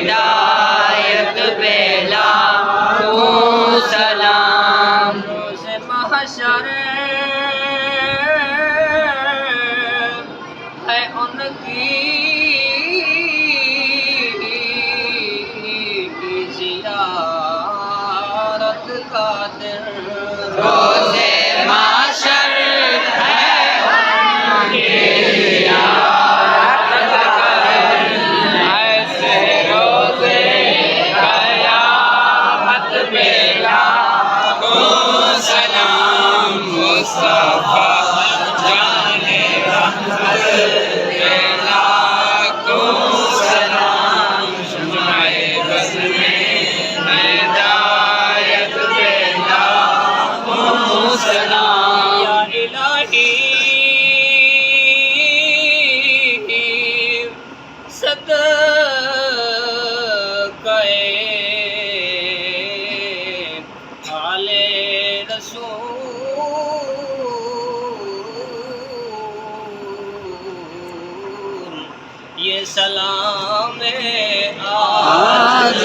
हिदायत पे लाखों सलाम। रोज़ महशर है उनकी ज़ियारत का दिन। रोज़े महशर है उनकी ज़ियारत का दिन। ऐसे रोज़े क़यामत पे लाखों सलाम। मुस्तफ़ा जाने रहमत पे लाखों सलाम। शुमाए बज़्म में हिदायत पे लाखों सलाम। या इलाही सदक़े आले रसूल ये सलाम आज